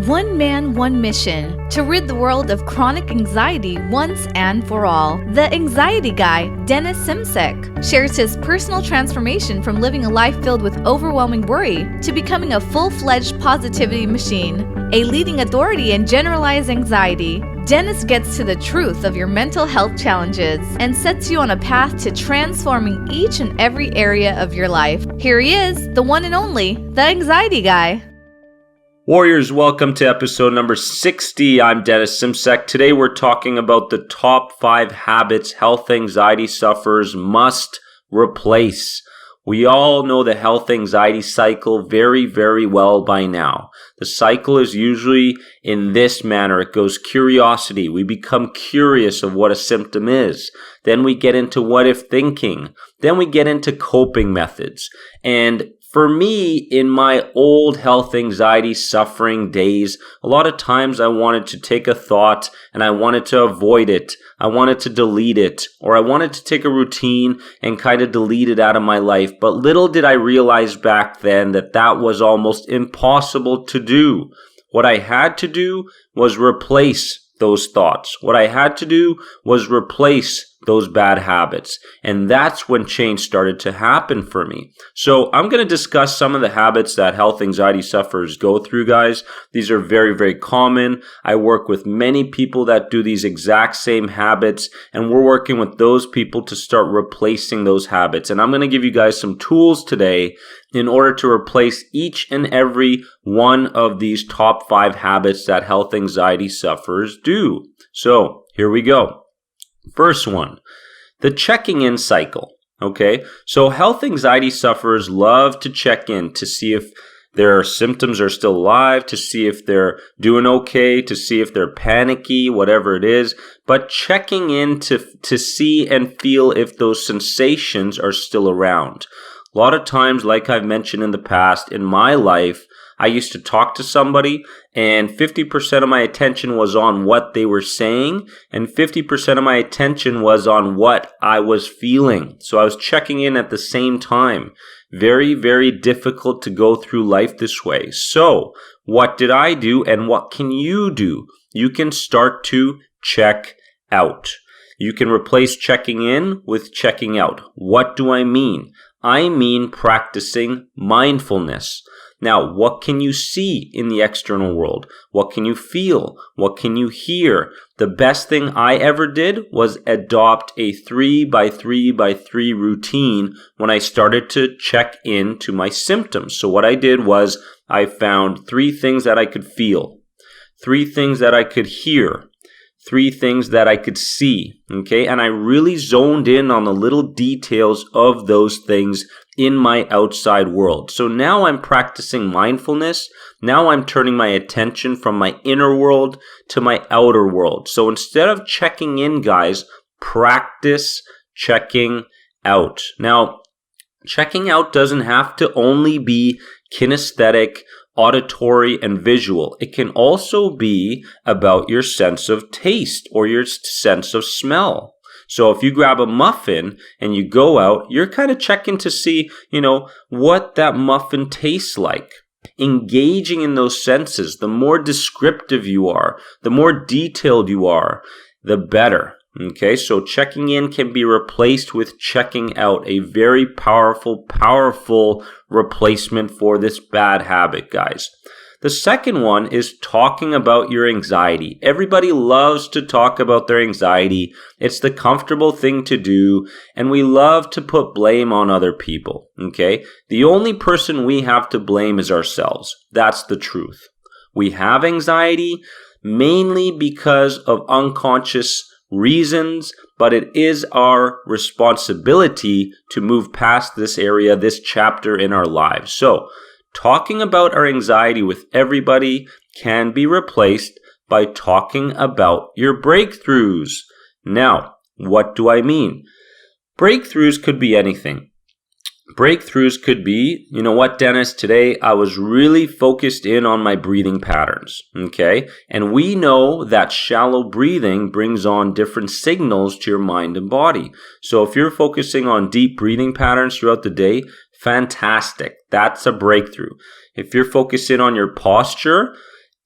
One man, one mission, to rid the world of chronic anxiety once and for all. The anxiety guy, Dennis Simsek, shares his personal transformation from living a life filled with overwhelming worry to becoming a full-fledged positivity machine, a leading authority in generalized anxiety. Dennis gets to the truth of your mental health challenges and sets you on a path to transforming each and every area of your life. Here he is, the one and only, the anxiety guy. Warriors, welcome to episode number 60. I'm Dennis Simsek. Today we're talking about the top 5 habits health anxiety sufferers must replace. We all know the health anxiety cycle very, very well by now. The cycle is usually in this manner. It goes curiosity. We become curious of what a symptom is. Then we get into what if thinking. Then we get into coping methods. And for me, in my old health anxiety suffering days, a lot of times I wanted to take a thought and I wanted to avoid it. I wanted to delete it, or I wanted to take a routine and kind of delete it out of my life. But little did I realize back then that that was almost impossible to do. What I had to do was replace those thoughts. What I had to do was replace those bad habits. And that's when change started to happen for me. So I'm going to discuss some of the habits that health anxiety sufferers go through, guys. These are very, very common. I work with many people that do these exact same habits, and we're working with those people to start replacing those habits. And I'm going to give you guys some tools today in order to replace each and every one of these top 5 habits that health anxiety sufferers do. So here we go. First one, the checking-in cycle. Okay, so health anxiety sufferers love to check in to see if their symptoms are still alive, to see if they're doing okay, to see if they're panicky, whatever it is, but checking in to see and feel if those sensations are still around. A lot of times, like I've mentioned in the past, in my life, I used to talk to somebody and 50% of my attention was on what they were saying and 50% of my attention was on what I was feeling. So I was checking in at the same time. Very, very difficult to go through life this way. So what did I do and what can you do? You can start to check out. You can replace checking in with checking out. What do I mean? I mean practicing mindfulness. Now, what can you see in the external world? What can you feel? What can you hear? The best thing I ever did was adopt a 3x3x3 routine when I started to check into my symptoms. So what I did was I found 3 things that I could feel, 3 things that I could hear, 3 things that I could see, okay? And I really zoned in on the little details of those things in my outside world. So now I'm practicing mindfulness. Now I'm turning my attention from my inner world to my outer world. So instead of checking in, guys, practice checking out. Now, checking out doesn't have to only be kinesthetic, auditory, and visual. It can also be about your sense of taste or your sense of smell. So if you grab a muffin and you go out, you're kind of checking to see, what that muffin tastes like. Engaging in those senses, the more descriptive you are, the more detailed you are, the better. Okay, so checking in can be replaced with checking out, a very powerful, powerful replacement for this bad habit, guys. The second one is talking about your anxiety. Everybody loves to talk about their anxiety. It's the comfortable thing to do, and we love to put blame on other people, okay? The only person we have to blame is ourselves. That's the truth. We have anxiety mainly because of unconscious reasons, but it is our responsibility to move past this area, this chapter in our lives. So, talking about our anxiety with everybody can be replaced by talking about your breakthroughs. Now, what do I mean? Breakthroughs could be anything. Breakthroughs could be, you know what, Dennis, today I was really focused in on my breathing patterns, okay? And we know that shallow breathing brings on different signals to your mind and body. So if you're focusing on deep breathing patterns throughout the day, fantastic. That's a breakthrough. If you're focusing on your posture,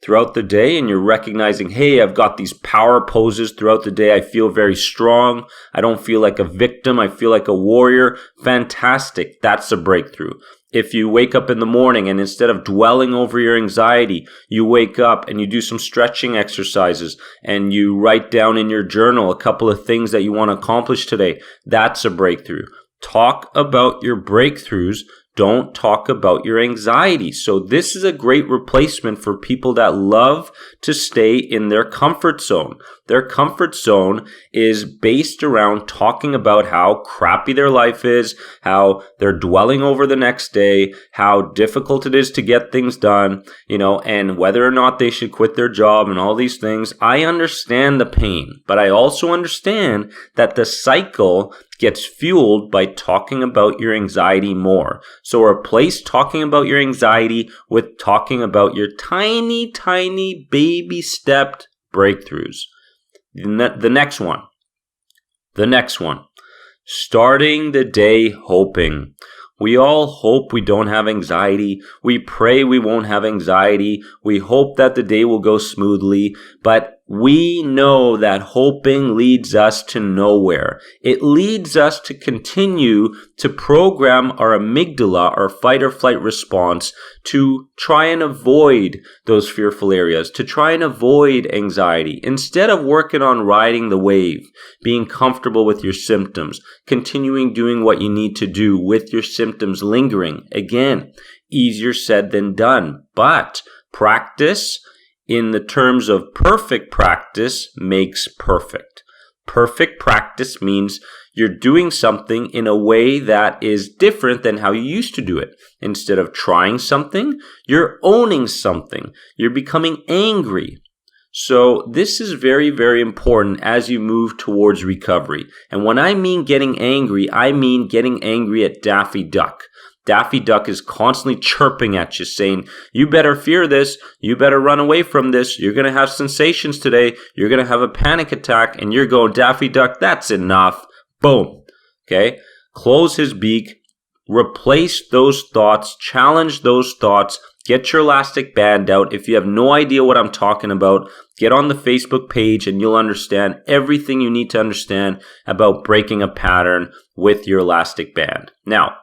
throughout the day and you're recognizing, hey, I've got these power poses throughout the day. I feel very strong. I don't feel like a victim. I feel like a warrior. Fantastic. That's a breakthrough. If you wake up in the morning and instead of dwelling over your anxiety, you wake up and you do some stretching exercises and you write down in your journal a couple of things that you want to accomplish today, that's a breakthrough. Talk about your breakthroughs. Don't talk about your anxiety. So this is a great replacement for people that love to stay in their comfort zone. Their comfort zone is based around talking about how crappy their life is, how they're dwelling over the next day, how difficult it is to get things done, and whether or not they should quit their job and all these things. I understand the pain, but I also understand that the cycle gets fueled by talking about your anxiety more. So replace talking about your anxiety with talking about your tiny, tiny baby stepped breakthroughs. The next one, starting the day hoping. We all hope we don't have anxiety. We pray we won't have anxiety. We hope that the day will go smoothly, but we know that hoping leads us to nowhere. It leads us to continue to program our amygdala, our fight or flight response, to try and avoid those fearful areas, to try and avoid anxiety, instead of working on riding the wave, being comfortable with your symptoms, continuing doing what you need to do with your symptoms lingering. Again, easier said than done, but practice, in the terms of perfect practice, makes perfect. Perfect practice means you're doing something in a way that is different than how you used to do it. Instead of trying something, you're owning something. You're becoming angry. So this is very, very important as you move towards recovery. And when I mean getting angry, I mean getting angry at Daffy Duck. Daffy Duck is constantly chirping at you, saying, you better fear this, you better run away from this, you're going to have sensations today, you're going to have a panic attack, and you're going, Daffy Duck, that's enough. Boom. Okay? Close his beak, replace those thoughts, challenge those thoughts, get your elastic band out. If you have no idea what I'm talking about, get on the Facebook page and you'll understand everything you need to understand about breaking a pattern with your elastic band. Now,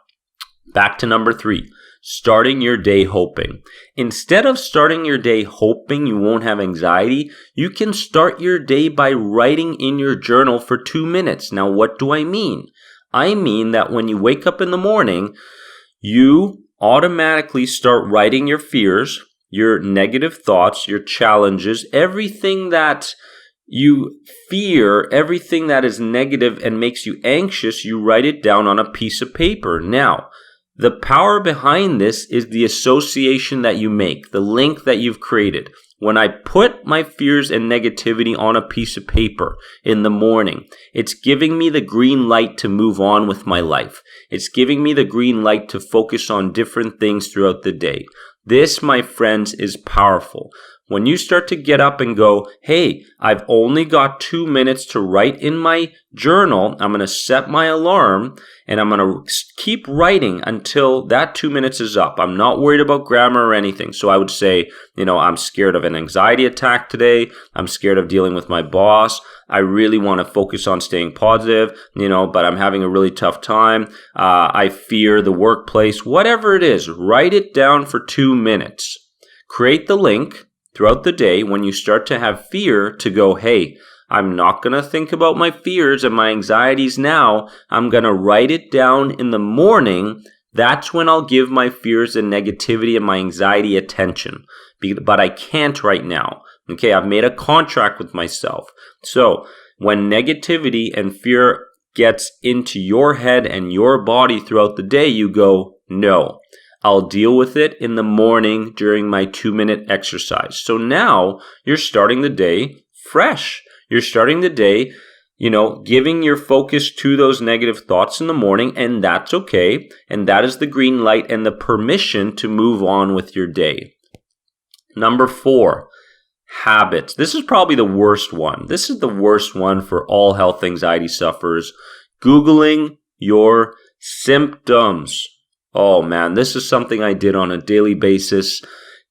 back to number 3, starting your day hoping. Instead of starting your day hoping you won't have anxiety, you can start your day by writing in your journal for 2 minutes. Now, what do I mean? I mean that when you wake up in the morning, you automatically start writing your fears, your negative thoughts, your challenges, everything that you fear, everything that is negative and makes you anxious, you write it down on a piece of paper. Now, the power behind this is the association that you make, the link that you've created. When I put my fears and negativity on a piece of paper in the morning, it's giving me the green light to move on with my life. It's giving me the green light to focus on different things throughout the day. This, my friends, is powerful. When you start to get up and go, hey, I've only got 2 minutes to write in my journal. I'm going to set my alarm and I'm going to keep writing until that 2 minutes is up. I'm not worried about grammar or anything. So I would say, I'm scared of an anxiety attack today. I'm scared of dealing with my boss. I really want to focus on staying positive, but I'm having a really tough time. I fear the workplace. Whatever it is, write it down for 2 minutes. Create the link throughout the day when you start to have fear to go, hey, I'm not going to think about my fears and my anxieties now. I'm going to write it down in the morning. That's when I'll give my fears and negativity and my anxiety attention. But I can't right now. Okay, I've made a contract with myself. So when negativity and fear gets into your head and your body throughout the day, you go, no. I'll deal with it in the morning during my 2-minute exercise. So now you're starting the day fresh. You're starting the day, giving your focus to those negative thoughts in the morning, and that's okay. And that is the green light and the permission to move on with your day. Number 4, habits. This is probably the worst one. This is the worst one for all health anxiety sufferers. Googling your symptoms. Oh man, this is something I did on a daily basis.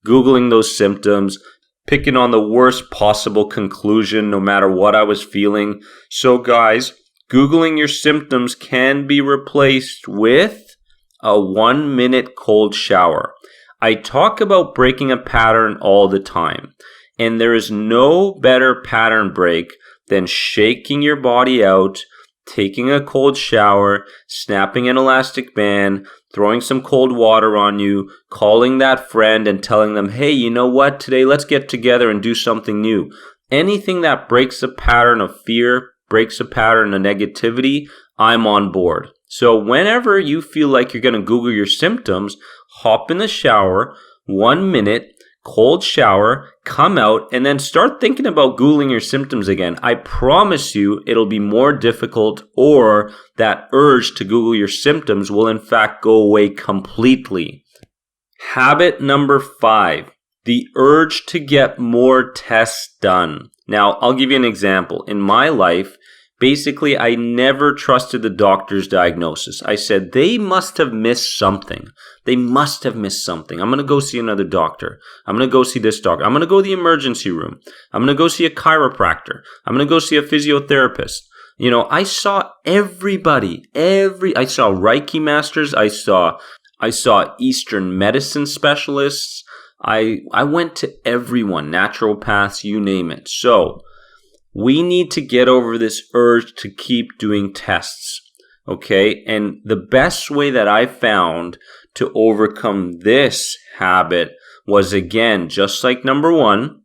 Googling those symptoms. picking on the worst possible conclusion no matter what I was feeling. So guys, Googling your symptoms can be replaced with a 1-minute cold shower. I talk about breaking a pattern all the time, and there is no better pattern break than shaking your body out, taking a cold shower, snapping an elastic band, throwing some cold water on you, calling that friend and telling them, hey, you know what, today let's get together and do something new. Anything that breaks a pattern of fear, breaks a pattern of negativity, I'm on board. So whenever you feel like you're going to Google your symptoms, hop in the shower, 1 minute, cold shower, come out, and then start thinking about Googling your symptoms again. I promise you it'll be more difficult, or that urge to Google your symptoms will in fact go away completely. Habit number 5, the urge to get more tests done. Now, I'll give you an example. In my life, basically, I never trusted the doctor's diagnosis. I said, they must have missed something. They must have missed something. I'm going to go see another doctor. I'm going to go see this doctor. I'm going to go to the emergency room. I'm going to go see a chiropractor. I'm going to go see a physiotherapist. You know, I saw everybody. I saw Reiki masters. I saw Eastern medicine specialists. I went to everyone, naturopaths, you name it. So we need to get over this urge to keep doing tests, okay? And the best way that I found to overcome this habit was, again, just like number 1,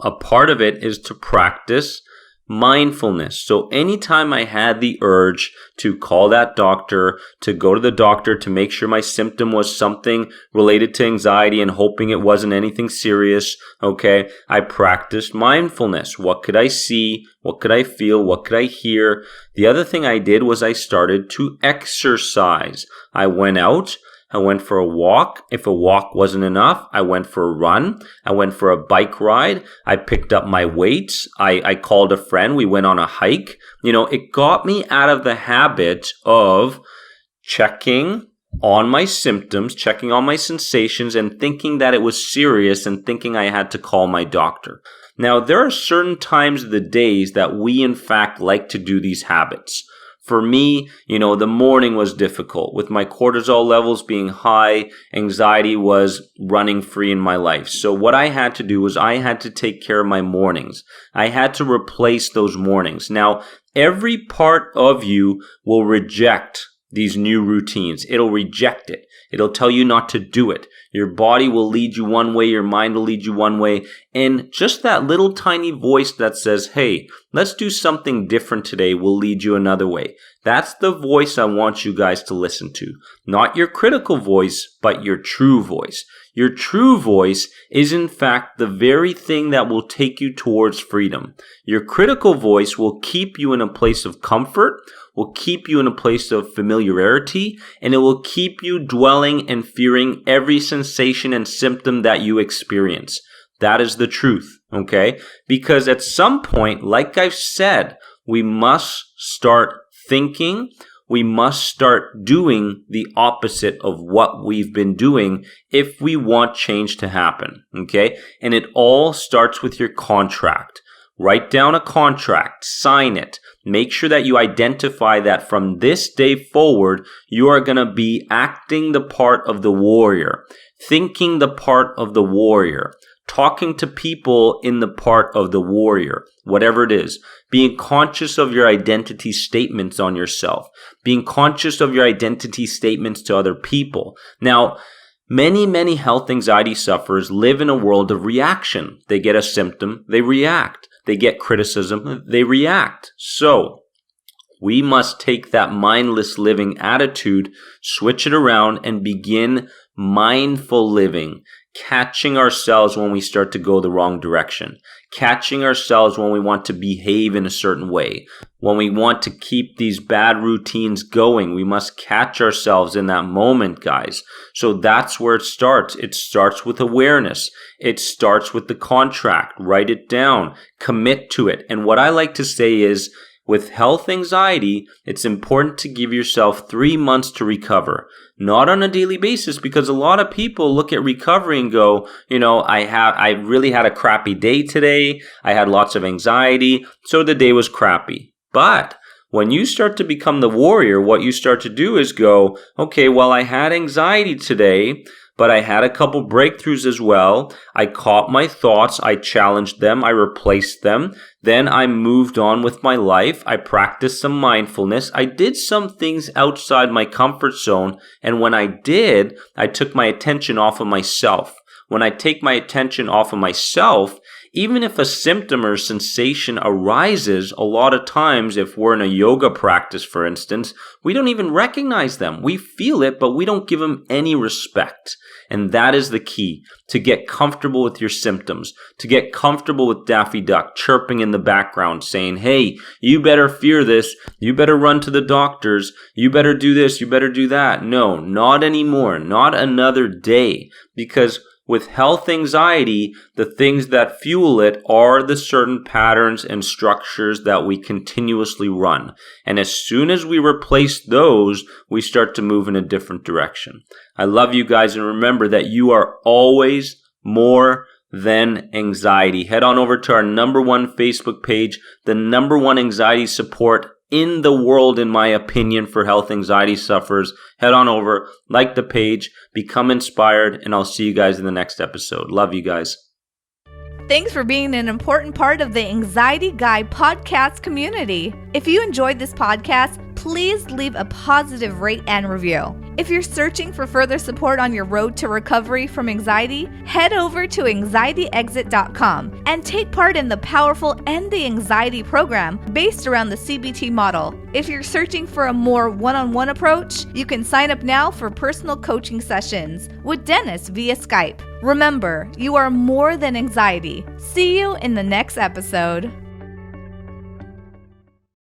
a part of it is to practice mindfulness. So anytime I had the urge to call that doctor, to go to the doctor to make sure my symptom was something related to anxiety and hoping it wasn't anything serious, okay, I practiced mindfulness. What could I see? What could I feel? What could I hear? The other thing I did was I started to exercise. I went out. I went for a walk. If a walk wasn't enough, I went for a run. I went for a bike ride. I picked up my weights. I called a friend. We went on a hike. You know, it got me out of the habit of checking on my symptoms, checking on my sensations, and thinking that it was serious and thinking I had to call my doctor. Now, there are certain times of the days that we, in fact, like to do these habits. For me, you know, the morning was difficult. With my cortisol levels being high, anxiety was running free in my life. So what I had to do was I had to take care of my mornings. I had to replace those mornings. Now, every part of you will reject these new routines. It'll reject it. It'll tell you not to do it. Your body will lead you one way, your mind will lead you one way, and just that little tiny voice that says, hey, let's do something different today will lead you another way. That's the voice I want you guys to listen to. Not your critical voice, but your true voice. Your true voice is in fact the very thing that will take you towards freedom. Your critical voice will keep you in a place of comfort, will keep you in a place of familiarity, and it will keep you dwelling and fearing every sensation and symptom that you experience. That is the truth, okay? Because at some point, like I've said, we must start thinking, we must start doing the opposite of what we've been doing if we want change to happen, okay? And it all starts with your contract. Write down a contract, sign it. Make sure that you identify that from this day forward, you are going to be acting the part of the warrior, thinking the part of the warrior, talking to people in the part of the warrior, whatever it is, being conscious of your identity statements on yourself, being conscious of your identity statements to other people. Now, many health anxiety sufferers live in a world of reaction. They get a symptom, they react. They get criticism, they react. So, we must take that mindless living attitude, switch it around, and begin mindful living, catching ourselves when we start to go the wrong direction, catching ourselves when we want to behave in a certain way, when we want to keep these bad routines going. We must catch ourselves in that moment, guys. So that's where it starts. It starts with awareness. It starts with the contract. Write it down. Commit to it. And what I like to say is, With health anxiety, it's important to give yourself 3 months to recover, not on a daily basis, because a lot of people look at recovery and go, I really had a crappy day today. I had lots of anxiety, so the day was crappy. But when you start to become the warrior, what you start to do is go, okay, well, I had anxiety today, but I had a couple breakthroughs as well. I caught my thoughts. I challenged them. I replaced them. Then I moved on with my life. I practiced some mindfulness. I did some things outside my comfort zone. And when I did, I took my attention off of myself. When I take my attention off of myself, even if a symptom or sensation arises, a lot of times, if we're in a yoga practice, for instance, we don't even recognize them. We feel it, but we don't give them any respect. And that is the key, to get comfortable with your symptoms, to get comfortable with Daffy Duck chirping in the background saying, hey, you better fear this, you better run to the doctors, you better do this, you better do that. No, not anymore, not another day, because with health anxiety, the things that fuel it are the certain patterns and structures that we continuously run. And as soon as we replace those, we start to move in a different direction. I love you guys, and remember that you are always more than anxiety. Head on over to our #1 Facebook page, the #1 anxiety support in the world, in my opinion, for health anxiety sufferers. Head on over, like the page, become inspired, and I'll see you guys in the next episode. Love you guys. Thanks for being an important part of the Anxiety Guy podcast community. If you enjoyed this podcast, please leave a positive rate and review. If you're searching for further support on your road to recovery from anxiety, head over to anxietyexit.com and take part in the powerful End the Anxiety program based around the CBT model. If you're searching for a more one-on-one approach, you can sign up now for personal coaching sessions with Dennis via Skype. Remember, you are more than anxiety. See you in the next episode.